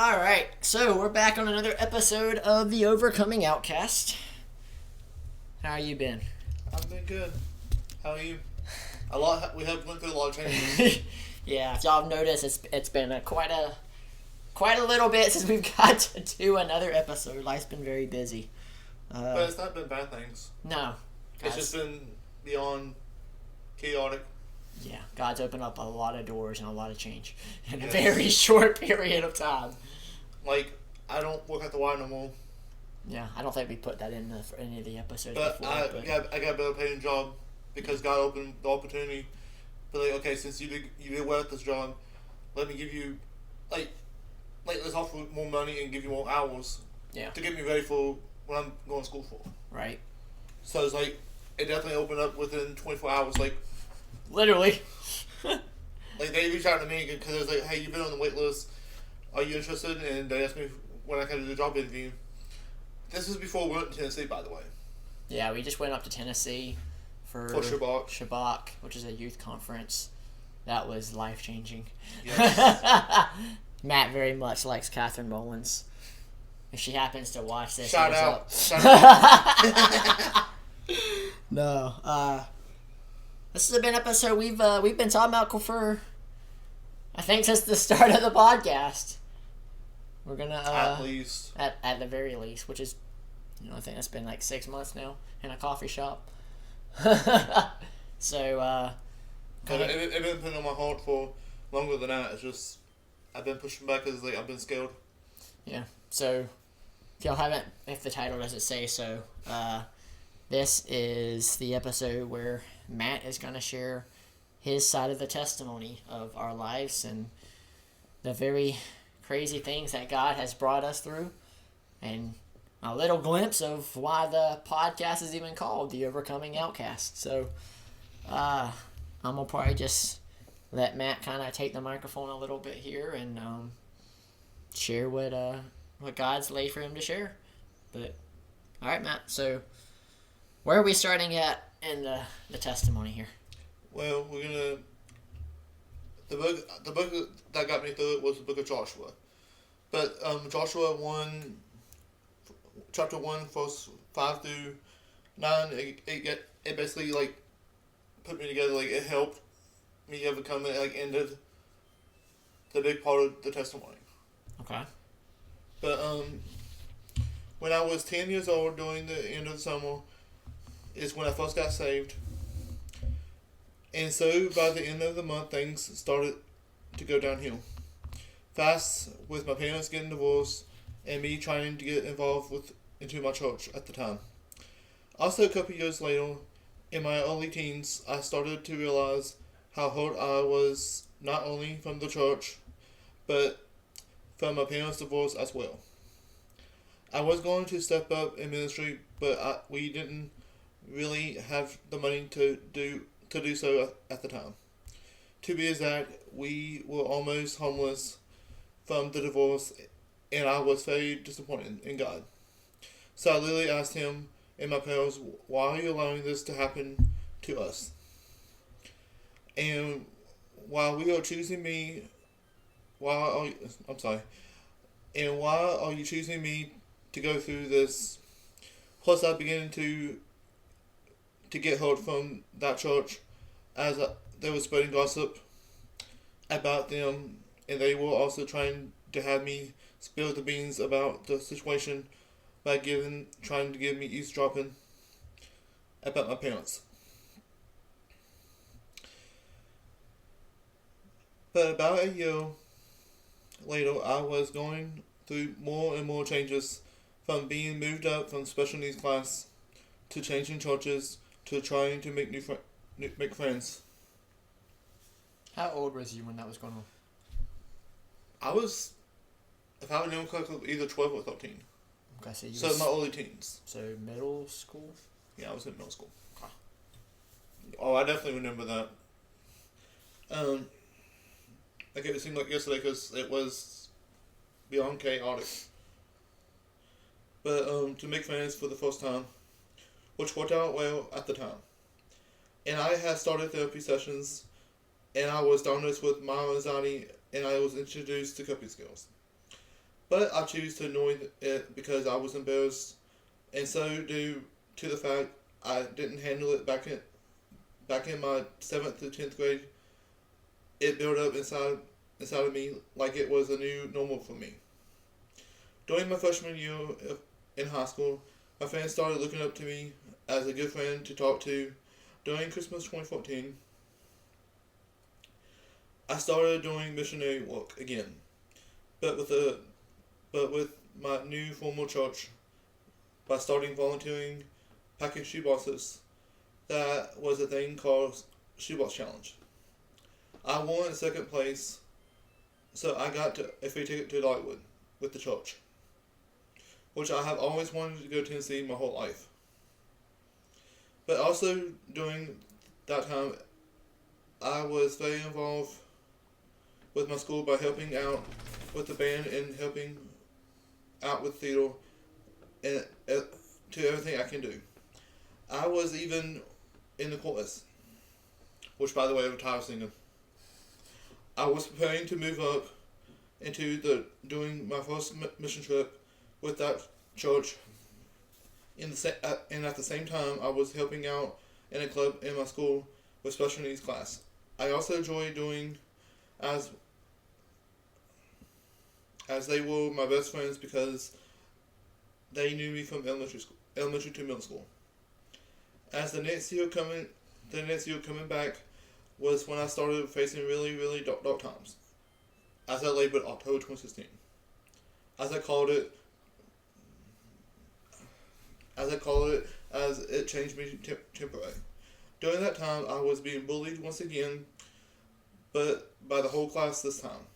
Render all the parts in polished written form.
All right, so we're back on another episode of the Overcoming Outcast. How you been? I've been good. How are you? We have went through a lot of changes. Yeah, if y'all have noticed, it's been quite a little bit since we've got to do another episode. Life's been very busy. But it's not been bad things. No, It's just been beyond chaotic. Yeah, God's opened up a lot of doors and a lot of change in a very short period of time. Like, I don't work at the Y no more. Yeah, I don't think we put that in for any of the episodes But before. I got a better paying job because God opened the opportunity. But like, okay, since you did well at this job, let me give you let's offer more money and give you more hours. Yeah. To get me ready for what I'm going to school for. Right. So it's like it definitely opened up within 24 hours. Like. Literally. Like, they reached out to me because it was like, hey, you've been on the wait list. Are you interested? And they asked me when I could do the job interview. This was before we went to Tennessee, by the way. Yeah, we just went up to Tennessee for Shabbat. Shabbat, which is a youth conference. That was life-changing. Yes. Matt very much likes Catherine Mullins. If she happens to watch this, Shout out. No, this has been an episode we've been talking about for, I think, since the start of the podcast. We're gonna at least at the very least, which is, I think that's been like 6 months now in a coffee shop. So it's been putting on my heart for longer than that. It's just I've been pushing back because I've been scared. Yeah. So if y'all haven't, if the title doesn't say so, this is the episode where Matt is going to share his side of the testimony of our lives and the very crazy things that God has brought us through, and a little glimpse of why the podcast is even called The Overcoming Outcast. So I'm going to probably just let Matt kind of take the microphone a little bit here and share what God's laid for him to share. But all right, Matt, so where are we starting at in the testimony here? Well, we're gonna the book that got me through it was the book of Joshua, but Joshua 1, chapter 1, verse 5 through 9. It basically like put me together. Like, it helped me overcome it. Like, ended the big part of the testimony. Okay. But when I was 10 years old, during the end of the summer, is when I first got saved. And so by the end of the month, things started to go downhill. Fast, with my parents getting divorced and me trying to get involved into my church at the time. Also, a couple years later, in my early teens, I started to realize how hurt I was, not only from the church, but from my parents' divorce as well. I was going to step up in ministry, but we didn't really have the money to do so at the time. To be exact, we were almost homeless from the divorce, and I was very disappointed in God. So I literally asked him and my parents, why are you allowing this to happen to us? And while we are choosing me, why are you choosing me to go through this? Plus, I began to get hurt from that church, as they were spreading gossip about them, and they were also trying to have me spill the beans about the situation by trying to give me eavesdropping about my parents. But about a year later, I was going through more and more changes, from being moved up from special needs class to changing churches to trying to make friends. How old was you when that was going on? I was, if I remember correctly, either 12 or 13. Okay, so my early teens. So middle school? Yeah, I was in middle school. Okay. Oh, I definitely remember that. Like, it seemed like yesterday because it was beyond chaotic. But to make friends for the first time, which worked out well at the time. And I had started therapy sessions, and I was diagnosed with mild anxiety, and I was introduced to coping skills. But I choose to ignore it because I was embarrassed, and so due to the fact I didn't handle it back in my 7th to 10th grade. It built up inside of me like it was a new normal for me. During my freshman year in high school, my friends started looking up to me as a good friend to talk to. During Christmas 2014, I started doing missionary work again, but with my new formal church by starting volunteering, packing shoeboxes. That was a thing called Shoebox Challenge. I won in second place, so I got a free ticket to Dollywood with the church, which I have always wanted to go to Tennessee my whole life. But also during that time, I was very involved with my school by helping out with the band and helping out with theater and to everything I can do. I was even in the chorus, which by the way I'm tired of singing. I was preparing to move up into doing my first mission trip with that church. And at the same time, I was helping out in a club in my school with special needs class. I also enjoy doing as they were my best friends because they knew me from elementary to middle school. As the next year coming back was when I started facing really, really dark times. As I labeled October 2016. As it changed me temporarily. During that time, I was being bullied once again, but by the whole class this time.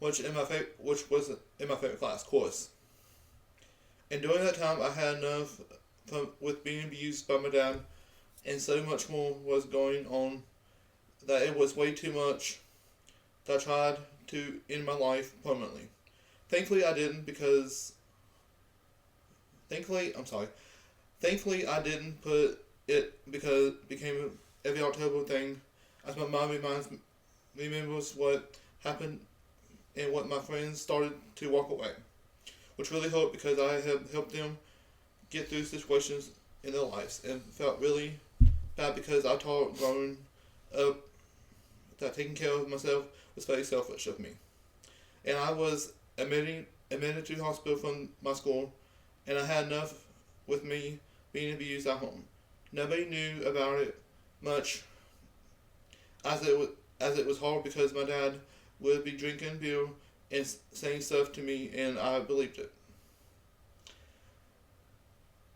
Which was in my favorite class, chorus. And during that time, I had enough with being abused by my dad, and so much more was going on that it was way too much that I tried to end my life permanently. Thankfully I didn't Thankfully I didn't put it because it became every October thing as my mom remembers what happened and what my friends started to walk away. Which really hurt because I have helped them get through situations in their lives and felt really bad because I taught growing up that taking care of myself was very selfish of me. And I was admitted to the hospital from my school, and I had enough with me being abused at home. Nobody knew about it much as it was hard because my dad would be drinking beer and saying stuff to me, and I believed it.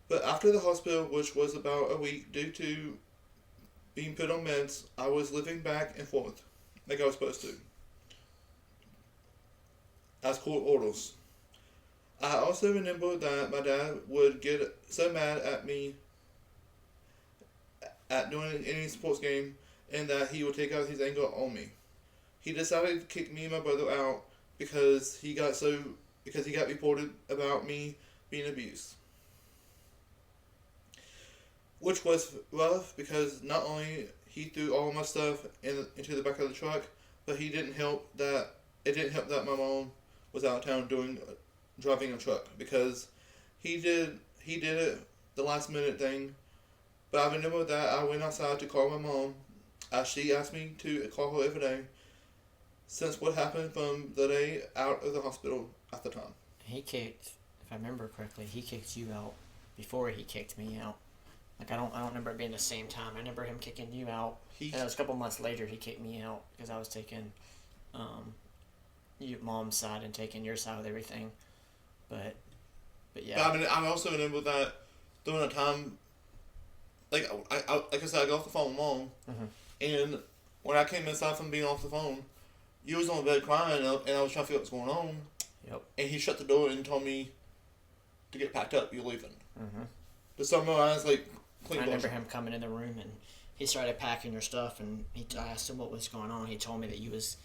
But after the hospital, which was about a week due to being put on meds, I was living back and forth like I was supposed to, as court orders. I also remember that my dad would get so mad at me at doing any sports game and that he would take out his anger on me. He decided to kick me and my brother out because he got reported about me being abused. Which was rough because not only he threw all my stuff into the back of the truck, but it didn't help that my mom was out of town driving a truck because he did it the last minute thing. But I remember that I went outside to call my mom as she asked me to call her every day since what happened from the day out of the hospital at the time. If I remember correctly, he kicked you out before he kicked me out. Like I don't remember it being the same time. I remember him kicking you out, and it was a couple months later he kicked me out because I was taking, your mom's side and taking your side with everything, but yeah. But I also remember that during a time, like I said, I got off the phone with Mom, and when I came inside from being off the phone, you was on the bed crying, and I was trying to figure out what's going on. Yep. And he shut the door and told me to get packed up. You're leaving. To summarize, I remember him coming in the room and he started packing your stuff, and I asked him what was going on. He told me that you was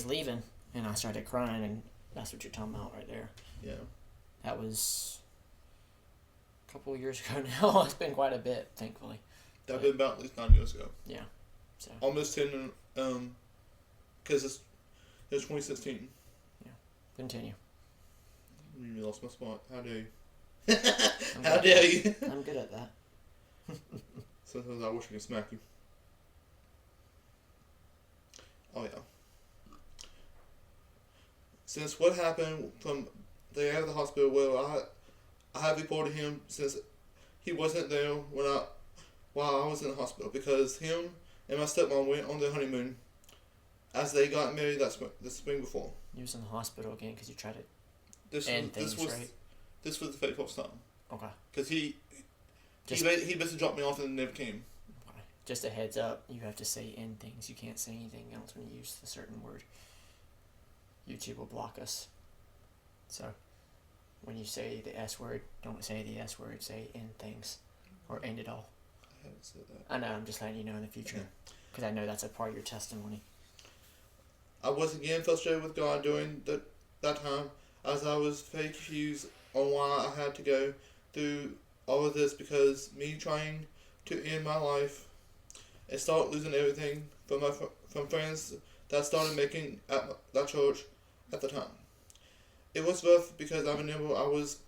leaving, and I started crying, and that's what you're talking about right there. Yeah. That was a couple of years ago now. It's been quite a bit, thankfully. That been about at least 9 years ago. Yeah. Almost 10, because it's 2016. Yeah. Continue. You lost my spot. How dare you? I'm How good dare at you? that. I'm good at that. Sometimes I wish I could smack you. Oh yeah. Since what happened from the out of the hospital, well, I have reported him since he wasn't there while I was in the hospital, because him and my stepmom went on their honeymoon as they got married the spring before. You was in the hospital again because you tried to This end was things, this was right? this was the very first time, Okay. because he Just basically dropped me off and never came. okay. Just a heads up, you have to say end things. You can't say anything else when you use the certain word. YouTube will block us. So, when you say the S word, don't say the S word. Say end things, or end it all. I haven't said that. I know. I'm just letting you know in the future, because I know that's a part of your testimony. I was again frustrated with God during that time, as I was very confused on why I had to go through all of this, because me trying to end my life and start losing everything from friends that I started making at that church at the time. It was rough, because I remember I was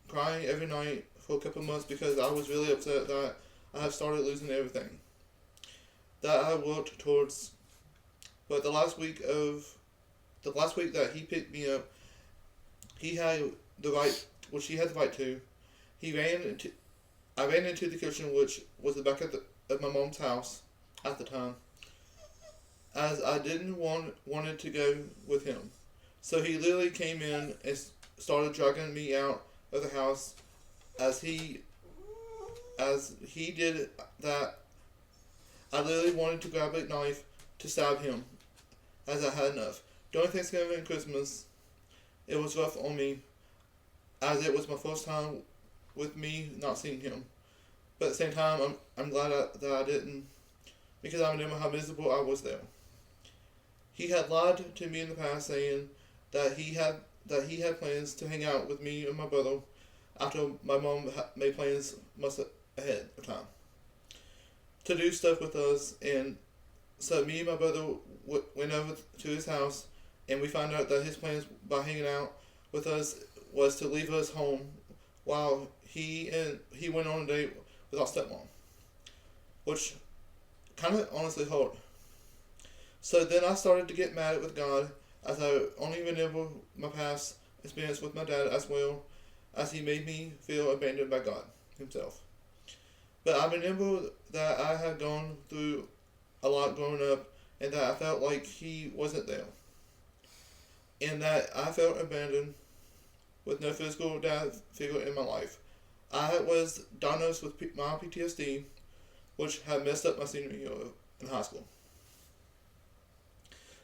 crying every night for a couple of months because I was really upset that I have started losing everything that I worked towards. But the last week that he picked me up, he had the right, which he had the right to. I ran into the kitchen, which was the back of my mom's house at the time, as I didn't wanted to go with him. So he literally came in and started dragging me out of the house. As he did that, I literally wanted to grab a knife to stab him, as I had enough. During Thanksgiving and Christmas, it was rough on me, as it was my first time with me not seeing him. But at the same time, I'm glad that I didn't, because I remember how miserable I was there. He had lied to me in the past, saying that he had plans to hang out with me and my brother after my mom made plans much ahead of time to do stuff with us. And so me and my brother went over to his house, and we found out that his plans by hanging out with us was to leave us home while he went on a date with our stepmom, which kind of honestly hurt. So then I started to get mad with God, as I only remember my past experience with my dad, as well as he made me feel abandoned by God himself. But I remember that I had gone through a lot growing up, and that I felt like he wasn't there, and that I felt abandoned with no physical dad figure in my life. I was diagnosed with mild PTSD, which had messed up my senior year in high school.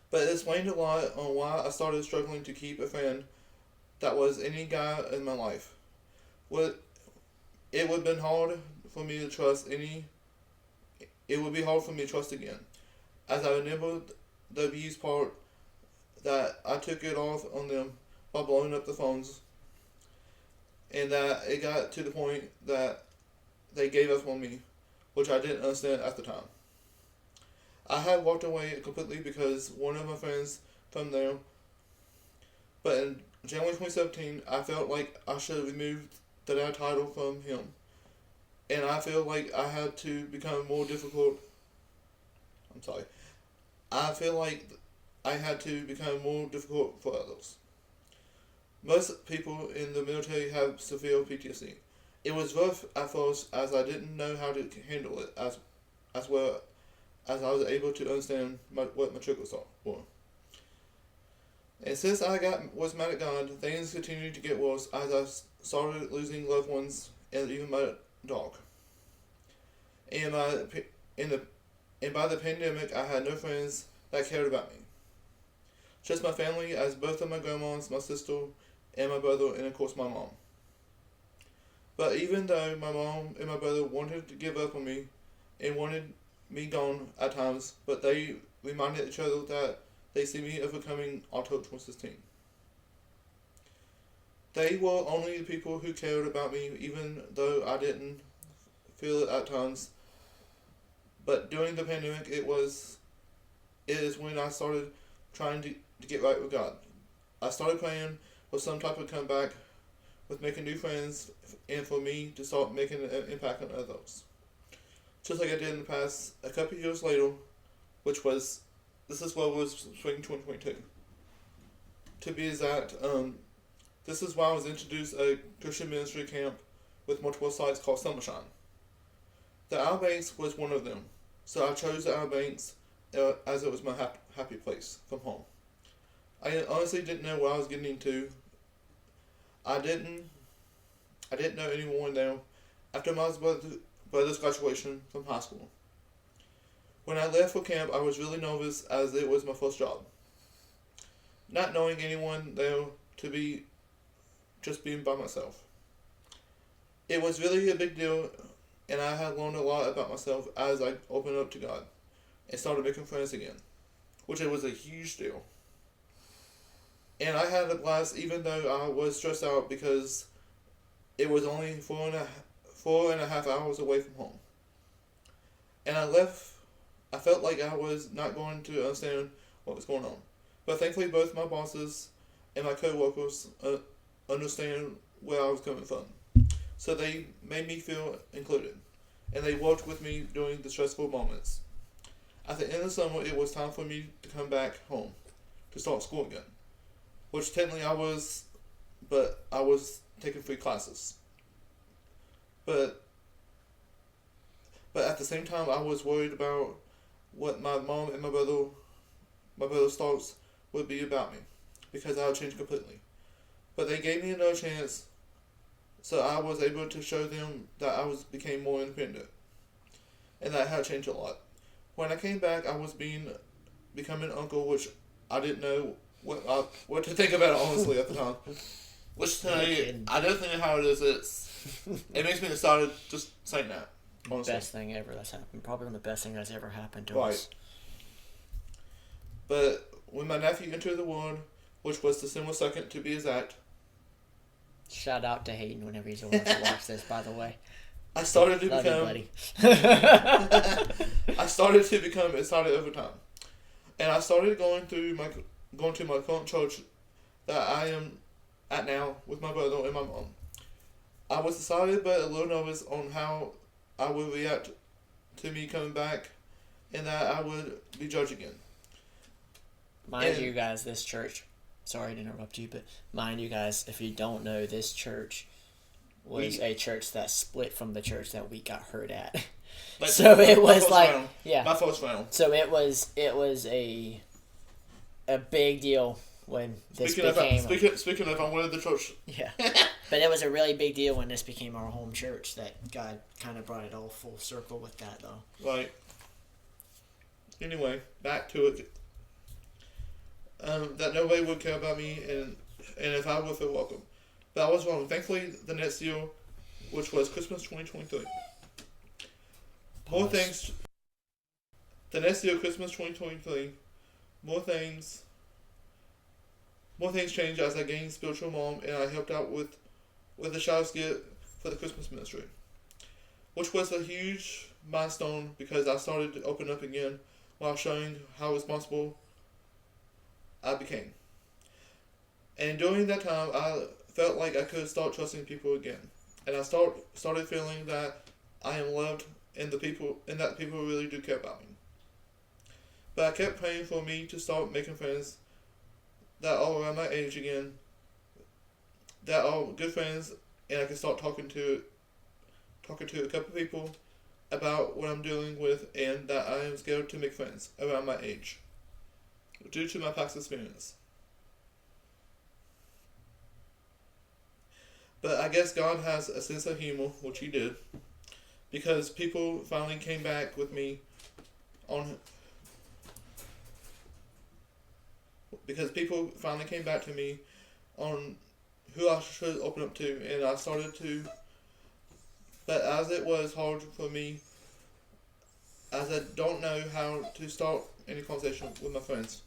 But it explained a lot on why I started struggling to keep a friend that was any guy in my life. It would have been hard for me to trust any. It would be hard for me to trust again, as I remember the abuse part, that I took it off on them by blowing up the phones, and that it got to the point that they gave up on me, which I didn't understand at the time. I had walked away completely because one of my friends from there, but in January 2017, I felt like I should have removed the dad title from him, and I feel like I had to become more difficult. I'm sorry. I feel like I had to become more difficult for others. Most people in the military have severe PTSD. It was rough at first, as I didn't know how to handle it as well as I was able to understand what my triggers were. And since I was mad at God, things continued to get worse as I started losing loved ones and even my dog. And by the pandemic, I had no friends that cared about me. Just my family, as both of my grandmas, my sister, and my brother, and of course my mom. But even though my mom and my brother wanted to give up on me and wanted me gone at times, but they reminded each other that they see me overcoming October 2016. They were only the people who cared about me, even though I didn't feel it at times. But during the pandemic, it is when I started trying to get right with God. I started praying for some type of comeback with making new friends and for me to start making an impact on others. Just like I did in the past, a couple of years later, this is what was spring 2022. To be exact, this is why I was introduced a Christian ministry camp with multiple sites called Summershine. The Outer Banks was one of them, so I chose the Outer Banks as it was my happy place from home. I honestly didn't know what I was getting into. I didn't know anyone there after my brother's graduation from high school. When I left for camp, I was really nervous as it was my first job. Not knowing anyone there to be just being by myself. It was really a big deal, and I had learned a lot about myself as I opened up to God and started making friends again, which it was a huge deal. And I had a blast even though I was stressed out because it was only 4.5 hours away from home. And I left, I felt like I was not going to understand what was going on. But thankfully both my bosses and my co-workers understand where I was coming from. So they made me feel included. And they worked with me during the stressful moments. At the end of the summer, it was time for me to come back home to start school again. Which technically I was taking free classes. But at the same time, I was worried about what my mom and my brother's thoughts would be about me, because I had changed completely. But they gave me another chance, so I was able to show them that became more independent, and that had changed a lot. When I came back, I was becoming an uncle, which I didn't know what to think about it, honestly, at the time. Which today, I don't think how it is. It makes me excited just saying that. Honestly. Best thing ever that's happened. Probably one of the best things that's ever happened to right. us. But when my nephew entered the world, which was December 2nd to be exact. Shout out to Hayden whenever he's around to watch this, by the way. I started to Love become. you, buddy. I started to become excited over time, and I started going to my current church that I am at now with my brother and my mom. I was excited but a little nervous on how I would react to me coming back, and that I would be judged again. Mind you guys, this church, sorry to interrupt you, but mind you guys, if you don't know, this church was a church that split from the church that we got hurt at. So it was like, yeah. My first round. So it was a big deal when this became... Speaking of, I'm one of the church. Yeah. But it was a really big deal when this became our home church, that God kind of brought it all full circle with that, though. Right. Anyway, back to it. That nobody would care about me, and if I would feel welcome. But I was wrong. Thankfully, the next year, which was Christmas 2023. More things. The next year, Christmas 2023, more things changed as I gained spiritual mom, and I helped out with the child's gift for the Christmas ministry, which was a huge milestone because I started to open up again while showing how responsible I became. And during that time, I felt like I could start trusting people again, and I started feeling that I am loved and that people really do care about me. But I kept praying for me to start making friends that are around my age again, that are good friends, and I can start talking to a couple people about what I'm dealing with, and that I am scared to make friends around my age due to my past experience. But I guess God has a sense of humor, which He did, because people finally came back with me because people finally came back to me on who I should open up to, and I started to. But as it was hard for me, as I don't know how to start any conversation with my friends.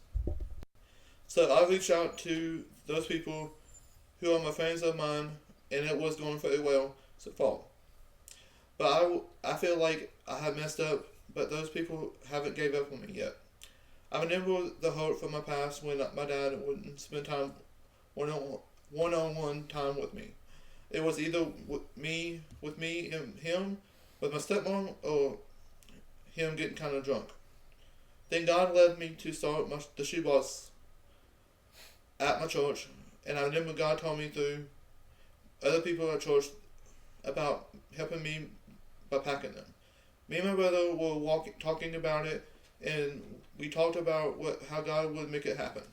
So I reached out to those people who are my friends of mine, and it was going very well so far. But I feel like I have messed up, but those people haven't gave up on me yet. I remember the hurt from my past when my dad wouldn't spend time one-on-one time with me. It was either with me and him, with my stepmom, or him getting kind of drunk. Then God led me to start the shoebox at my church, and I remember God told me through other people at church about helping me by packing them. Me and my brother were talking about it, and we talked about how God would make it happen,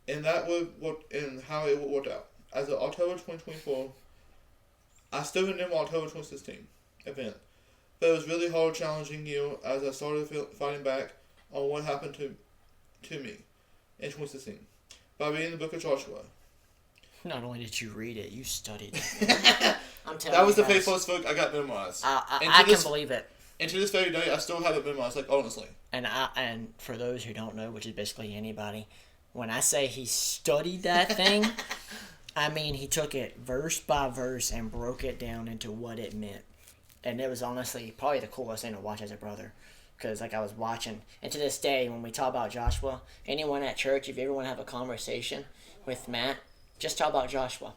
and how it would work out. As of October 2024, I still remember October 2016 event, but it was really hard, challenging year as I started fighting back on what happened to me in 2016 by reading the book of Joshua. Not only did you read it, you studied it. I'm telling you. That was the guys, faithfulest book I got memorized. I can believe it. And to this very day, I still have it memorized, like, honestly. And for those who don't know, which is basically anybody, when I say he studied that thing, I mean he took it verse by verse and broke it down into what it meant. And it was honestly probably the coolest thing to watch as a brother. Because, like, I was watching. And to this day, when we talk about Joshua, anyone at church, if you ever want to have a conversation with Matt, just talk about Joshua.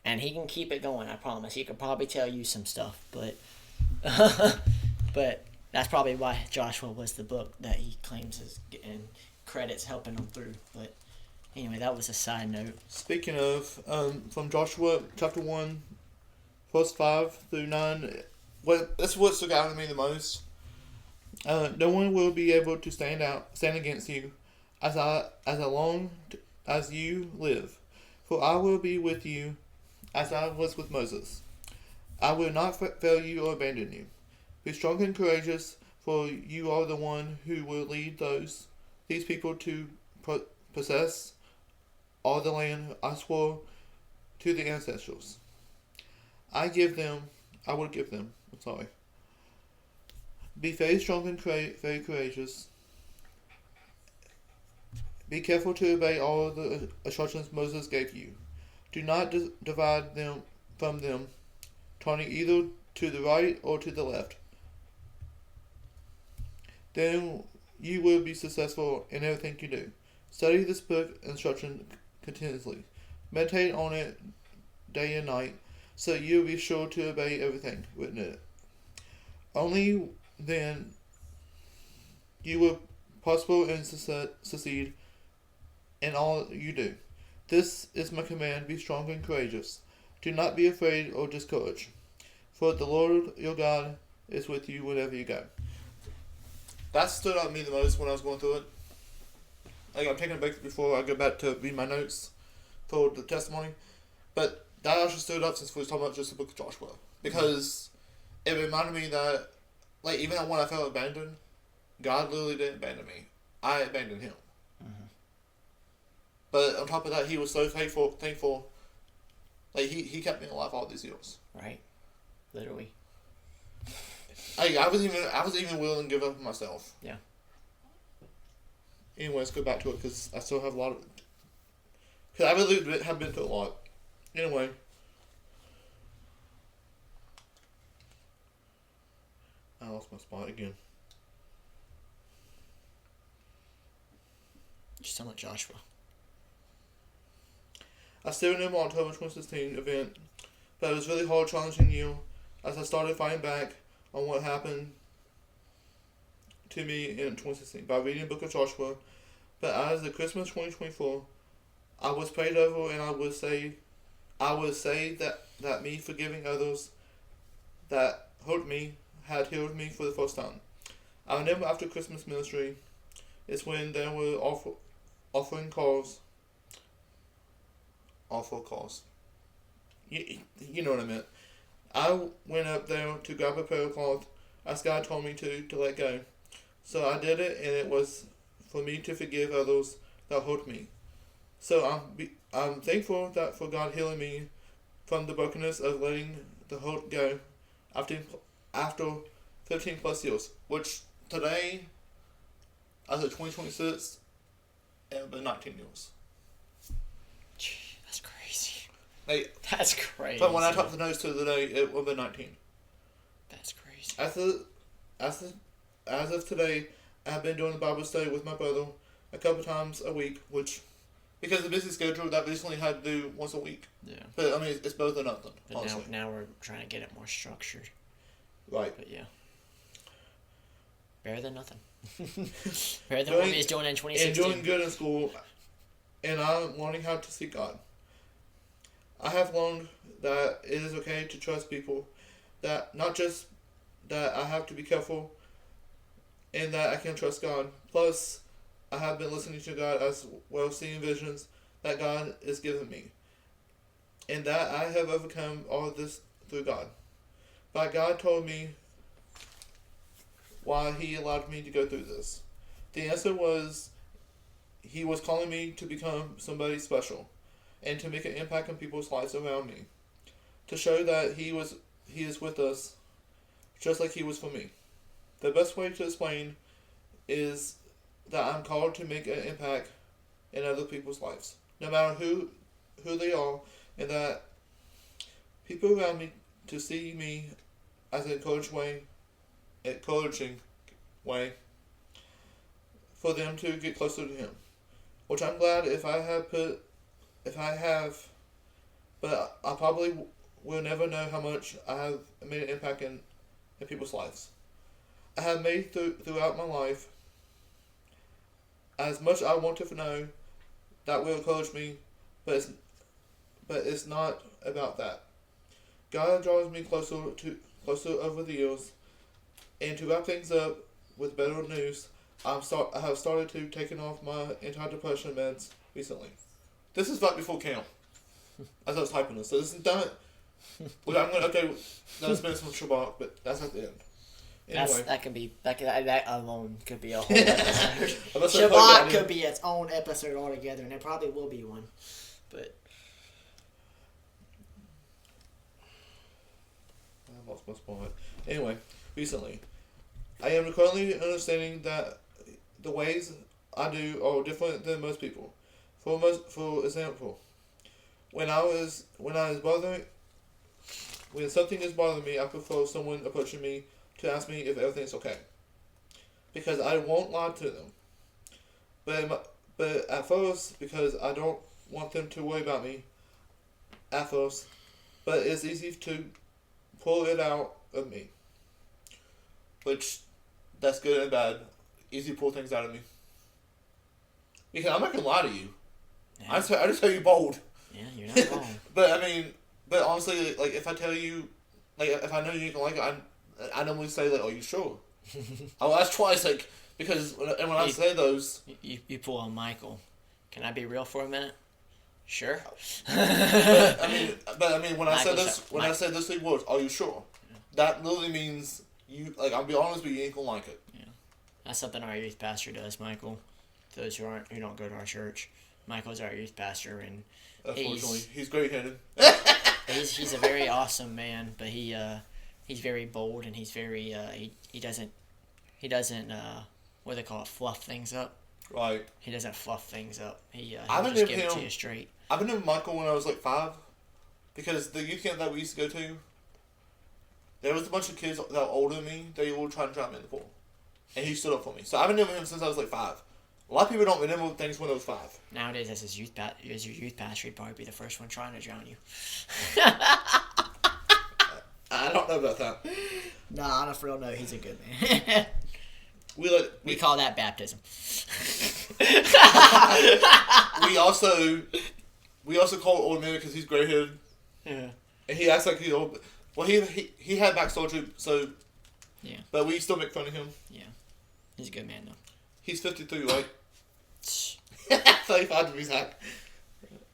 And he can keep it going, I promise. He could probably tell you some stuff. But but that's probably why Joshua was the book that he claims is getting credits helping him through. But anyway, that was a side note. Speaking of, from Joshua chapter 1, verse 5 through 9, that's what stuck out to me the most. No one will be able to stand against you, as long as you live. For I will be with you, as I was with Moses. I will not fail you or abandon you. Be strong and courageous, for you are the one who will lead these people to possess all the land I swore to the ancestors. I will give them. I'm sorry. Be very strong and very courageous. Be careful to obey all the instructions Moses gave you. Do not divide them from them, turning either to the right or to the left. Then you will be successful in everything you do. Study this book instruction continuously. Meditate on it day and night, so you will be sure to obey everything written in it. Only then you will prosper and succeed in all you do. This is my command: be strong and courageous. Do not be afraid or discouraged, for the Lord your God is with you wherever you go. That stood out to me the most when I was going through it. Like, I'm taking a break before I go back to read my notes for the testimony, but that actually stood up since we were talking about just the book of Joshua, because it reminded me that, like, even when I felt abandoned, God literally didn't abandon me. I abandoned him. Mm-hmm. But on top of that, he was so thankful. Like, he kept me alive all these years. Right. Literally. I was even willing to give up on myself. Yeah. Anyway, let's go back to it, because I still have a lot of... Because I really have been through a lot. Anyway. I lost my spot again. Just talking about Joshua. I still remember October 2016 event, but it was really hard, challenging you as I started fighting back on what happened to me in 2016 by reading the book of Joshua. But as the Christmas 2024, I was prayed over, and I would say that me forgiving others that hurt me had healed me for the first time. I remember after Christmas ministry, it's when there were offering calls. Awful calls. You know what I meant. I went up there to grab a prayer cloth as God told me to let go. So I did it, and it was for me to forgive others that hurt me. So I'm thankful that for God healing me from the brokenness of letting the hurt go after 15 plus years, which today, as of 2026, it will be 19 years. That's crazy. Like, that's crazy. But when I talked to the notes to the day, it will be 19. That's crazy. As of today, I've been doing the Bible study with my brother a couple times a week, which because the busy schedule that recently had to do once a week. Yeah. But I mean, it's both or nothing. But honestly. now we're trying to get it more structured. Right. But yeah. Better than nothing. Better than what we was doing in 2016. And doing good in school, and I'm learning how to seek God. I have learned that it is okay to trust people, that not just that I have to be careful, and that I can trust God. Plus, I have been listening to God as well, seeing visions that God is giving me, and that I have overcome all of this through God. But God told me why He allowed me to go through this. The answer was He was calling me to become somebody special and to make an impact on people's lives around me. To show that He is with us just like He was for me. The best way to explain is that I'm called to make an impact in other people's lives, no matter who they are, and that people around me to see me as an encouraging way for them to get closer to Him. Which I'm glad if I have, but I probably will never know how much I have made an impact in people's lives. I have made throughout my life as much I want to know that will encourage me, but it's not about that. God draws me closer over the years, and to wrap things up with better news, I have started to taking off my antidepressant meds recently. This is right before camp, as I was typing this. So this is done. Well, I'm gonna that's been some Shabbat, but that's at the end. Anyway, that alone could be a whole episode. Unless Shabbat could be its own episode altogether, and it probably will be one. But I lost my spot. Anyway, recently, I am currently understanding that the ways I do are different than most people. For example, when something is bothering me, I prefer someone approaching me to ask me if everything's okay, because I won't lie to them. But at first, because I don't want them to worry about me at first, but it's easy to pull it out of me. Which, that's good and bad. Easy to pull things out of me. Because I'm not gonna lie to you. Yeah. I just tell you bold. Yeah, you're not wrong. But honestly, like if I tell you, like if I know you can like it, I normally say like, "Are you sure?" I'll ask twice, like because when I say those, you pull on Michael. Can I be real for a minute? Sure. but I mean, when I say those three words, "Are you sure?" Yeah. That literally means you like. I'll be honest with you, you ain't gonna like it. Yeah, that's something our youth pastor does, Michael. Those who don't go to our church, Michael's our youth pastor, and unfortunately, he's great-headed. He's a very awesome man, but he's very bold, and he's very he doesn't what do they call it, fluff things up. Right. He doesn't fluff things up. He'll just just give it to you straight. I've been with Michael when I was like 5, because the youth camp that we used to go to, there was a bunch of kids that were older than me. They were trying to drown me in the pool, and he stood up for me. So I've been with him since I was like 5. A lot of people don't remember things when I was 5. Nowadays, as your youth pastor, he'd probably be the first one trying to drown you. I don't know about that. Nah, for real, no, he's a good man. We call that baptism. we also call it old man because he's gray-headed. Yeah. And he acts like he's old. Well, he had back surgery, so. Yeah. But we still make fun of him. Yeah. He's a good man, though. He's 53, right? 35 to be exact.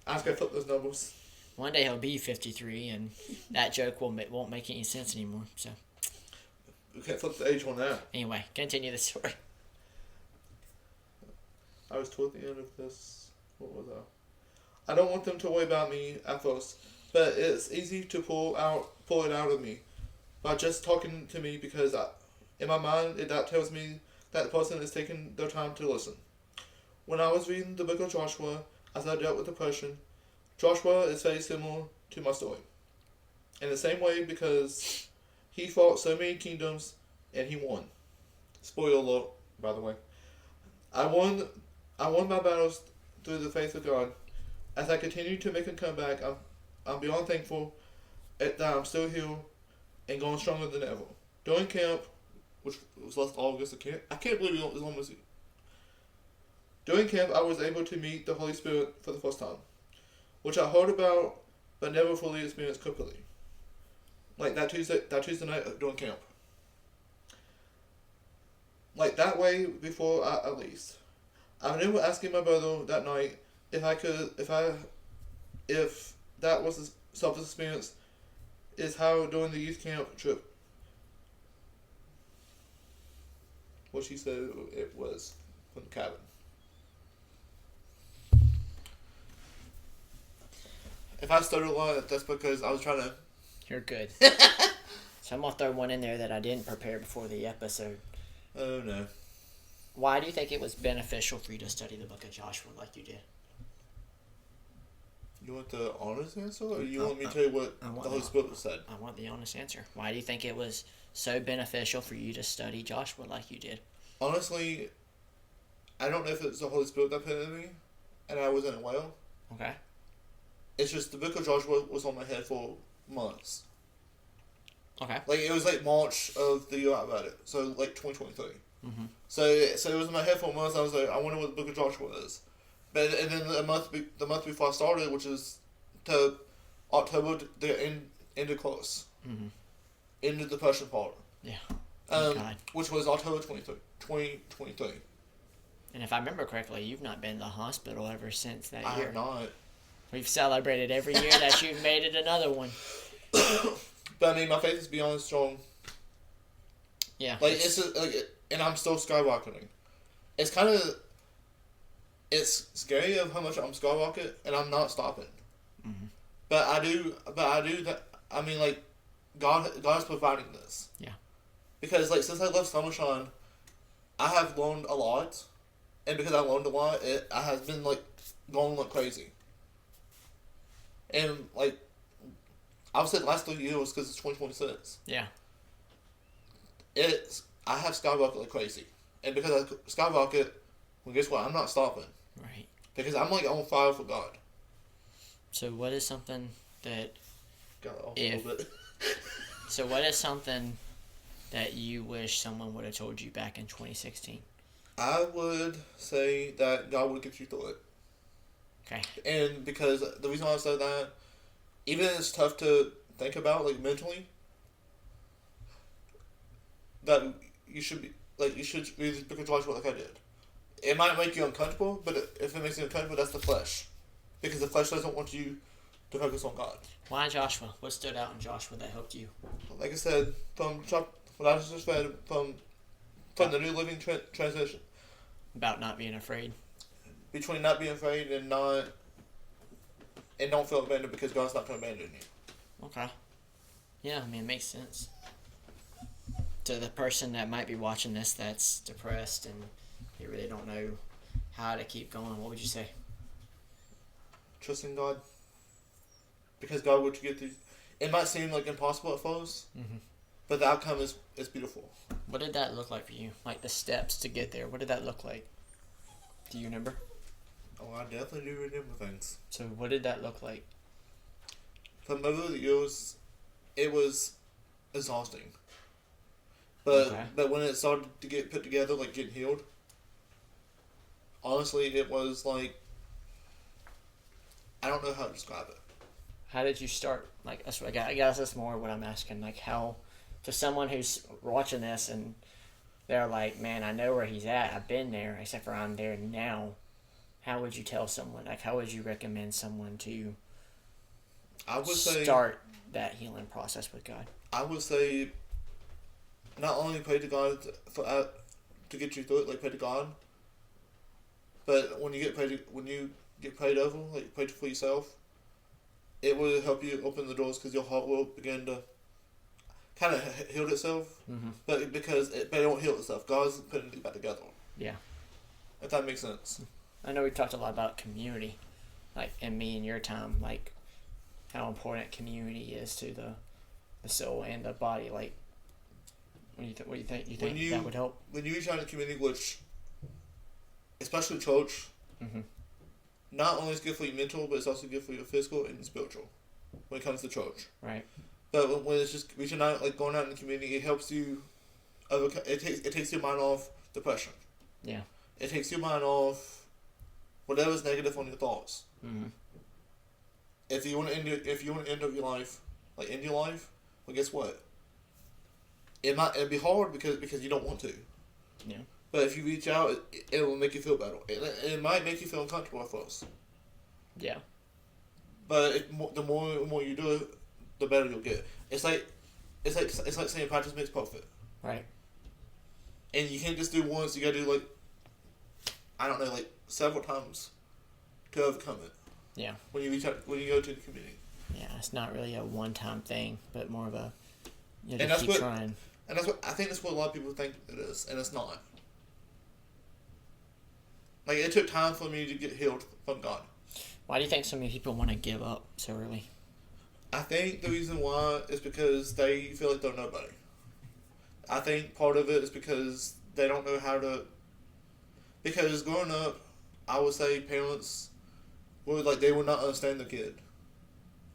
I was going to flip those numbers. One day he'll be 53, and that joke won't make any sense anymore. So. We can't flip the age on that. Anyway, continue the story. I was toward the end of this. What was I? I don't want them to worry about me at first, but it's easy to pull it out of me by just talking to me, because in my mind that tells me that the person is taking their time to listen. When I was reading the book of Joshua, as I dealt with depression, Joshua is very similar to my story. In the same way, because he fought so many kingdoms and he won. Spoiler alert, by the way. I won my battles through the faith of God. As I continue to make a comeback, I'm beyond thankful that I'm still here and going stronger than ever. During camp, which was last August, I can't believe it was almost. During camp, I was able to meet the Holy Spirit for the first time, which I heard about but never fully experienced corporately. Like that Tuesday night during camp. Like that way before at least. I remember asking my brother that night if that was a self-experience is how during the youth camp trip. What she said it was from the cabin. If I stuttered a lot, that's because I was trying to... You're good. So I'm going to throw one in there that I didn't prepare before the episode. Oh, no. Why do you think it was beneficial for you to study the book of Joshua like you did? You want the honest answer, or you want me to tell you what the Holy Spirit said? I want the honest answer. Why do you think it was so beneficial for you to study Joshua like you did? Honestly, I don't know if it's the Holy Spirit that put it in me, and I wasn't well. Okay. It's just the book of Joshua was on my head for months. Okay. Like, it was like March of the year I read it, so like 2023. Mm-hmm. So it was in my head for months. I was like, I wonder what the book of Joshua is. But and then the month before I started, which is to October, the end of course, end of the Persian part. Yeah. Which was October 2023. And if I remember correctly, you've not been in the hospital ever since that I year. have not. We've celebrated every year that you've made it another one. But I mean, my faith is beyond strong. Yeah. Like it's just, like, and I'm still skyrocketing. It's kind of, it's scary of how much I'm skyrocketing, and I'm not stopping. Mm-hmm. But I do that. I mean, like, God's providing this. Yeah. Because like since I left Summershine, I have learned a lot, and because I learned a lot, I have been like going like crazy. And like, I would say the last 3 years because it's 2026. Yeah. I have skyrocketed like crazy, and because I skyrocket, well, guess what? I'm not stopping. Right. Because I'm like on fire for God. So what is something that Got off a little bit. So what is something that you wish someone would have told you back in 2016? I would say that God would get you through it. Okay. And because the reason why I say that, even if it's tough to think about, like mentally, that you should read this book of Joshua like I did. It might make you uncomfortable, but if it makes you uncomfortable, that's the flesh. Because the flesh doesn't want you to focus on God. Why Joshua? What stood out in Joshua that helped you? Like I said, from what I just read, from the New Living Translation. About not being afraid. Between not being afraid and don't feel abandoned because God's not going to abandon you. Okay. Yeah, I mean, it makes sense. To the person that might be watching this that's depressed and they really don't know how to keep going, what would you say? Trust in God. Because God would get through. It might seem like impossible at first, but the outcome is beautiful. What did that look like for you? Like the steps to get there. What did that look like? Do you remember? Oh, I definitely do remember things. So what did that look like? From over the years, it was exhausting. But when it started to get put together, like getting healed, honestly, it was like, I don't know how to describe it. How did you start? Like, I guess that's more what I'm asking. Like, how, to someone who's watching this and they're like, man, I know where he's at. I've been there, except for I'm there now. How would you tell someone? Like, how would you recommend someone to start that healing process with God? I would say, not only pray to God to get you through it, like pray to God, but when you get prayed over, like pray for yourself, it will help you open the doors because your heart will begin to kind of heal itself. Mm-hmm. But it won't heal itself. God's putting it back together. Yeah. If that makes sense. I know we talked a lot about community, like in me and your time, like how important community is to the soul and the body. Like, what do you think? You think that would help? When you reach out in the community, which, especially church, not only is good for your mental, but it's also good for your physical and spiritual when it comes to church. Right. But when it's just reaching out, like going out in the community, it helps you overcome. It takes your mind off depression. Yeah. It takes your mind off whatever's negative on your thoughts. Mm-hmm. If you want to end your life, well, guess what? It'd be hard because you don't want to. Yeah. But if you reach out, it will make you feel better. It might make you feel uncomfortable at first. Yeah. But the more you do it, the better you'll get. It's like saying practice makes perfect. Right. And you can't just do once. You gotta do several times to overcome it. Yeah. When you go to the community. Yeah, it's not really a one-time thing, but more of a And just that's keep what- trying. And that's what a lot of people think it is, and it's not. Like, it took time for me to get healed from God. Why do you think so many people want to give up so early? I think the reason why is because they feel like they're nobody. I think part of it is because they don't know how to. Because growing up, I would say parents they would not understand the kid,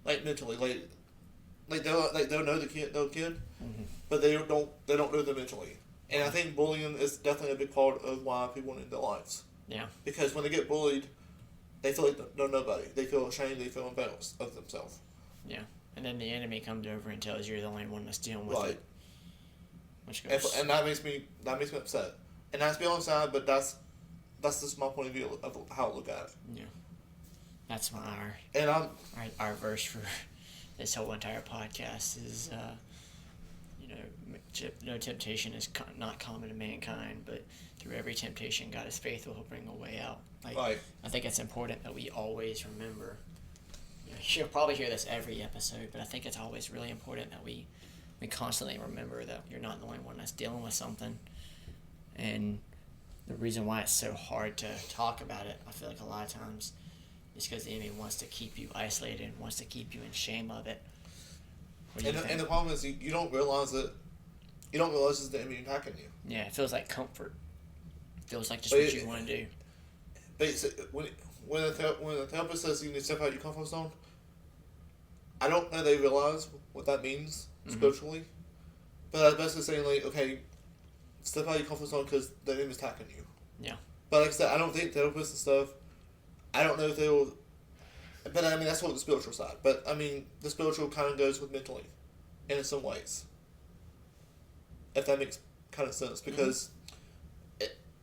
like mentally, they'll know the kid, Mm-hmm. but they don't know them mentally. And I think bullying is definitely a big part of why people end their lives. Yeah. Because when they get bullied, they feel like they're nobody. They feel ashamed. They feel embarrassed of themselves. Yeah. And then the enemy comes over and tells you you're the only one that's dealing with Right. it. Which goes... And that makes me upset. And that's be on side, but that's just my point of view of how I look at it. Yeah. That's why And our verse for this whole entire podcast is, no temptation is not common to mankind, but through every temptation, God is faithful. He'll bring a way out. right. I think it's important that we always remember. You'll probably hear this every episode, but I think it's always really important that we constantly remember that you're not the only one that's dealing with something. And the reason why it's so hard to talk about it, I feel like a lot of times, is because the enemy wants to keep you isolated and wants to keep you in shame of it. And the problem is you don't realize that. You don't realize it's the enemy attacking you. Yeah, it feels like comfort. It feels like just But what you want to do. But when the therapist says you need to step out your comfort zone, I don't know they realize what that means spiritually. But that's basically saying like, okay, step out your comfort zone because the enemy's attacking you. Yeah. But like I said, I don't think therapists and stuff. I don't know if they'll. But I mean, that's what the spiritual side. But I mean, the spiritual kind of goes with mentally, in some ways. If that makes kind of sense, because,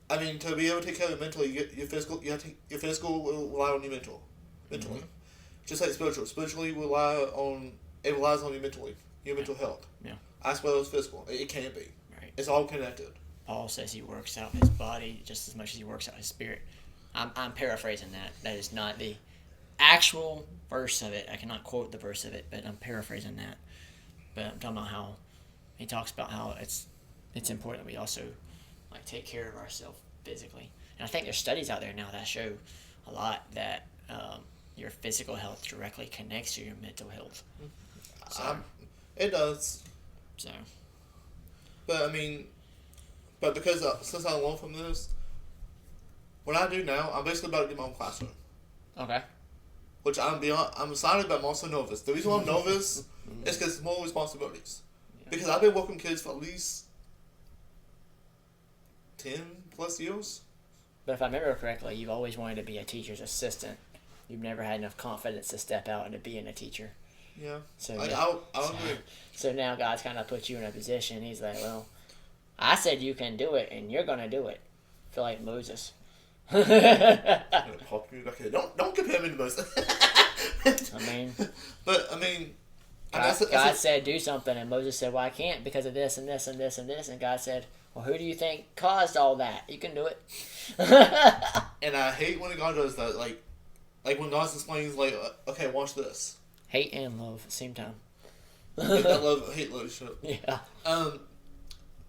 I mean, to be able to take care of it mentally, your physical will rely on your mentally. Just like spiritual. Spiritually relies on your mental health. Yeah. As well as physical. It can be. Right. It's all connected. Paul says he works out his body just as much as he works out his spirit. I'm paraphrasing that. That is not the actual verse of it. I cannot quote the verse of it, but I'm paraphrasing that. But I'm talking about how he talks about how it's important that we also take care of ourselves physically. And I think there's studies out there now that show a lot that your physical health directly connects to your mental health. So, It does. So. But I mean, because since I learned from this, what I do now, I'm basically about to get my own classroom. Okay. Which I'm excited, but I'm also nervous. The reason why I'm nervous is because it's more responsibilities. Yeah. Because I've been working with kids for at least 10 plus years. But if I remember correctly, you've always wanted to be a teacher's assistant. You've never had enough confidence to step out into being a teacher. Yeah. So I'll agree. So now God's kind of put you in a position. He's like, well, I said you can do it, and you're gonna do it. I feel like Moses. Don't compare me to Moses. I mean, but I mean, God said do something, and Moses said, well, I can't because of this and this and this and this, and God said, well, who do you think caused all that? You can do it. And I hate when God does that. Like when God explains, like, okay, watch this. Hate and love at the same time. That hate love shit. Yeah.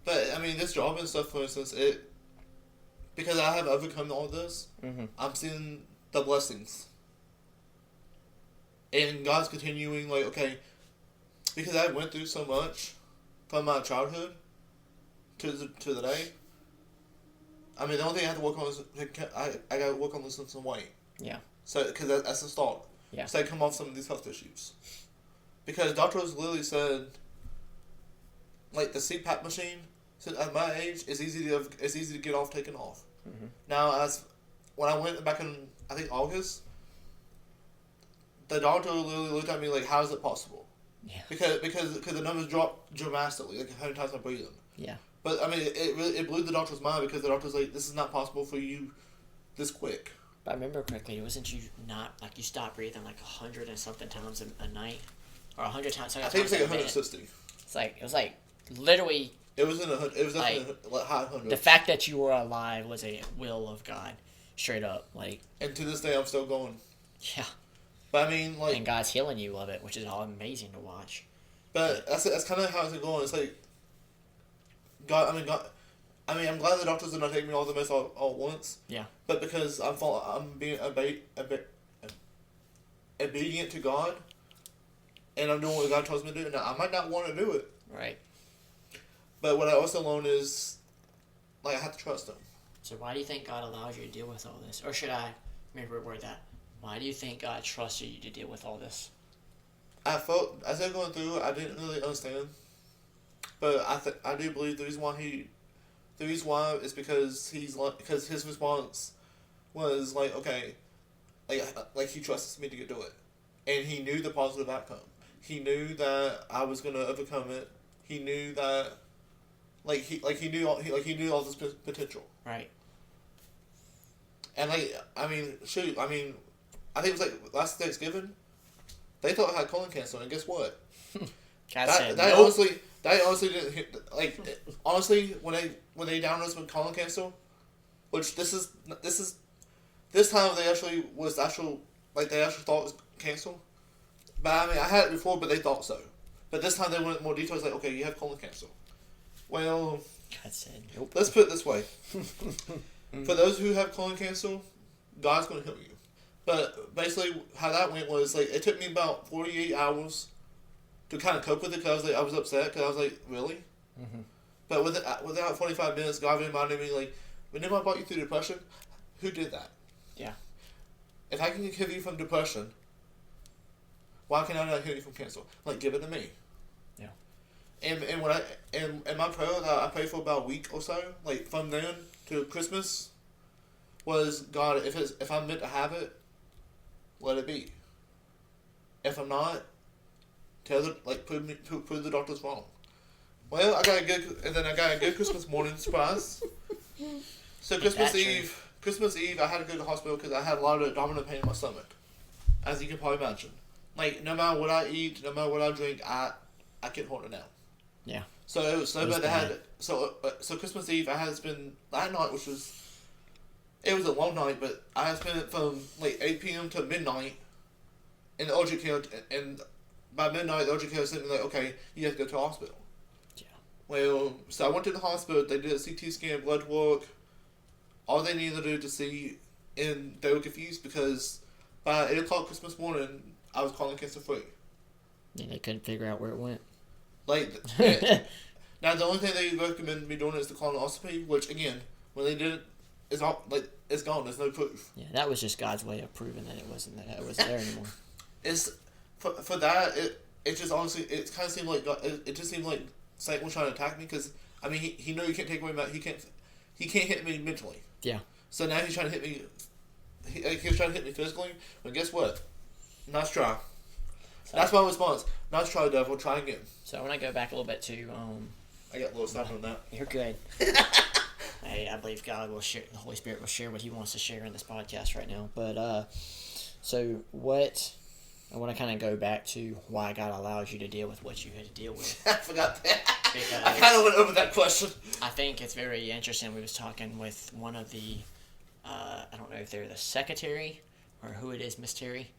But I mean, this job and stuff, for instance, because I have overcome all this, I'm seeing the blessings. And God's continuing, like, okay, because I went through so much from my childhood to the day. I mean, the only thing I have to work on is I got to work on losing some weight. Yeah. So, because that's the start. Yeah. So they come off some of these health issues. Because doctors literally said, like the CPAP machine, so at my age, it's easy to get off taken off. Mm-hmm. Now, when I went back in, I think August, the doctor literally looked at me like, "How is it possible?" Yeah. Because the numbers dropped dramatically, like 100 times my breathing. Yeah. But I mean, it blew the doctor's mind because the doctor's like, "This is not possible for you, this quick." If I remember correctly, wasn't you not like you stopped breathing like 100 and something times a night, or 100 times? I think it was like 160. It was like literally. It was it was definitely like high hundreds. The fact that you were alive was a will of God, straight up. Like, and to this day, I'm still going. yeah. But I mean, like, and God's healing you of it, which is all amazing to watch. But that's kind of how it's going. It's like God. I mean, I'm glad the doctors are not taking me all the meds all at once. Yeah. But because I'm being obedient to God, and I'm doing what God tells me to do. Now I might not want to do it. Right. But what I also learned is, like, I have to trust Him. So why do you think God allows you to deal with all this? Or should I maybe reword that? Why do you think God trusted you to deal with all this? I felt, as I was going through it, I didn't really understand. But I do believe the reason why is because because His response was like, okay, like He trusts me to do it. And He knew the positive outcome. He knew that I was going to overcome it. He knew that, he knew all this potential. Right. And I think it was like last Thanksgiving, they thought I had colon cancer, and guess what? That honestly didn't hit, honestly when they diagnosed with colon cancer, which this time they actually thought it was cancer. But I mean, I had it before, but they thought so. But this time they went into more details, like, okay, you have colon cancer. Well, God said nope. Let's put it this way. For those who have colon cancer, God's going to heal you. But basically, how that went was, like, it took me about 48 hours to kind of cope with it, because I was upset, because I was like, really? Mm-hmm. But without 45 minutes, God reminded me, like, whenever I brought you through depression, who did that? Yeah. If I can heal you from depression, why can I not heal you from cancer? Like, give it to me. Yeah. And when and my prayer that I prayed for about a week or so, like from then to Christmas, was, God, if I'm meant to have it, let it be. If I'm not, prove the doctors wrong. Well, I got a good Christmas morning surprise. So Christmas Eve, I had to go to the hospital because I had a lot of abdominal pain in my stomach, as you can probably imagine. Like, no matter what I eat, no matter what I drink, I can't hold it down. Yeah. So it was so bad. So Christmas Eve, I had to spend that night, it was a long night, but I had spent it from like 8 p.m. to midnight in the urgent care, and by midnight, the urgent care sent me like, okay, you have to go to the hospital. Yeah. Well, so I went to the hospital. They did a CT scan, blood work, all they needed to do to see, and they were confused because by 8 o'clock Christmas morning, I was colon cancer free. Yeah, they couldn't figure out where it went. Now the only thing they recommend me doing is the colonoscopy, which again, when they did it, it's gone. There's no proof. Yeah, that was just God's way of proving that it wasn't there anymore. It's for that it just honestly it kind of seemed like God, it just seemed like Satan was trying to attack me, because I mean he knew he can't take away he can't hit me mentally. Yeah. So now he's trying to hit me. He was trying to hit me physically, but guess what? Nice try. So, that's my response. Nice try, devil. Try again. So I want to go back a little bit to I got a little stuff on that. You're good. Hey, I believe God will share. The Holy Spirit will share what He wants to share in this podcast right now. But so what? I want to kind of go back to why God allows you to deal with what you had to deal with. I forgot that. Because I kind of went over that question. I think it's very interesting. We was talking with one of the, I don't know if they're the secretary or who it is, Miss Terry.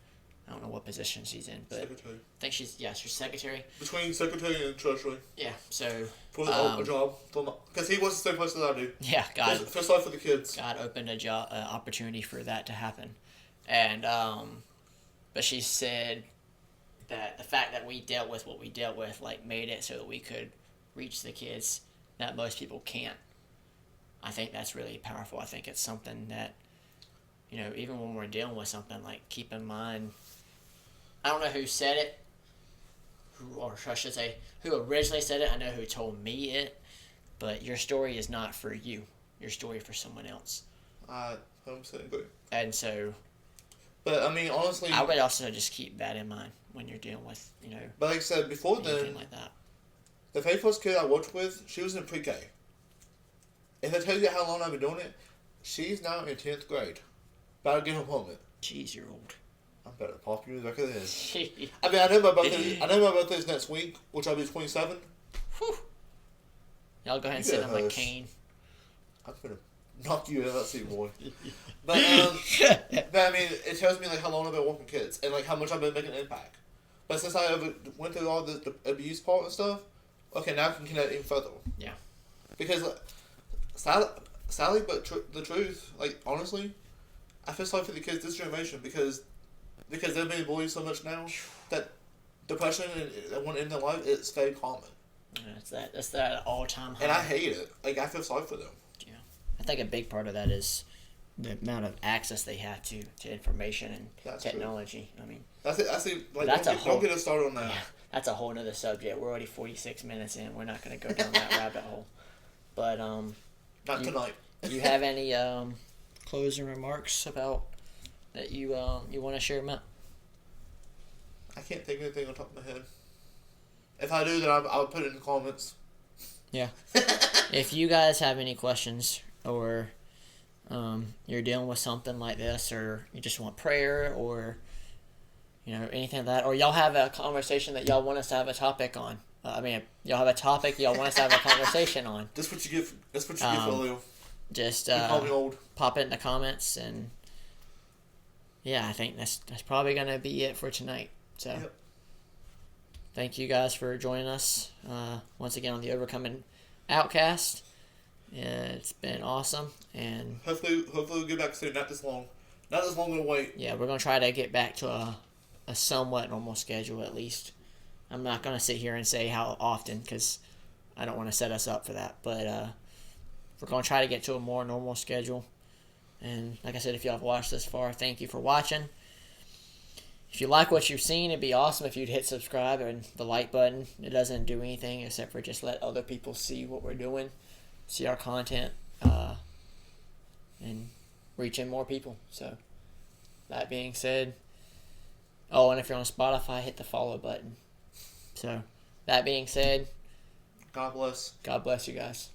I don't know what position she's in, but Secretary. I think she's secretary. Between secretary and treasury. Yeah, so For a job. Because he was the same place as I do. Yeah, God. First life for the kids. God opened a job, opportunity for that to happen. And, but she said that the fact that we dealt with what we dealt with, like, made it so that we could reach the kids that most people can't. I think that's really powerful. I think it's something that, even when we're dealing with something, like, keep in mind, I don't know who said it, or I should say, who originally said it. I know who told me it, but your story is not for you. Your story for someone else. I 100% agree. And so, But I mean, honestly, I would also just keep that in mind when you're dealing with, but like I said before, anything then like that. the very first kid I worked with, she was in pre-K. If I tell you how long I've been doing it, she's now in 10th grade. About to get her appointment. Jeez, you're old. I'm better pop you in the back of the head. I mean, I know my birthday's next week, which I'll be 27. Whew. Y'all go ahead and You sit better on my hush. cane. I'm gonna knock you out, see, boy. But but I mean, it tells me like how long I've been working kids and like how much I've been making an impact. But since I went through all the abuse part and stuff, okay, now I can connect even further. Yeah. Because sadly, but the truth, like honestly, I feel sorry for the kids this generation because they're being bullied so much now that depression and one in their life is very common. Yeah, that's that all-time high. And I hate it. Like I feel sorry for them. Yeah. I think a big part of that is the amount of access they have to information and That's technology. True. I mean, That's it. That's it. Like That's don't get us started on that. yeah, that's a whole nother subject. We're already 46 minutes in. We're not going to go down that rabbit hole. But Not tonight. you have any closing remarks about that you want to share, Matt? I can't think of anything on top of my head. If I do, then I'll put it in the comments. Yeah. If you guys have any questions or you're dealing with something like this, or you just want prayer, or anything like that, or y'all have a conversation that y'all want us to have a topic on. Y'all have a topic y'all want us to have a conversation on. That's what you get. That's what you get for Leo. Just You call me old. pop it in the comments, and yeah, I think that's probably gonna be it for tonight. So. Yep. Thank you guys for joining us once again on the Overcoming Outcast. It's been awesome, and Hopefully we'll get back soon. Not this long of a wait. yeah, we're gonna try to get back to a somewhat normal schedule at least. I'm not gonna sit here and say how often because I don't want to set us up for that, but we're gonna try to get to a more normal schedule. And like I said, if y'all have watched this far, thank you for watching. If you like what you've seen, it'd be awesome if you'd hit subscribe and the like button. It doesn't do anything except for just let other people see what we're doing, see our content, and reaching more people. So, that being said, and if you're on Spotify, hit the follow button. So, that being said, God bless. God bless you guys.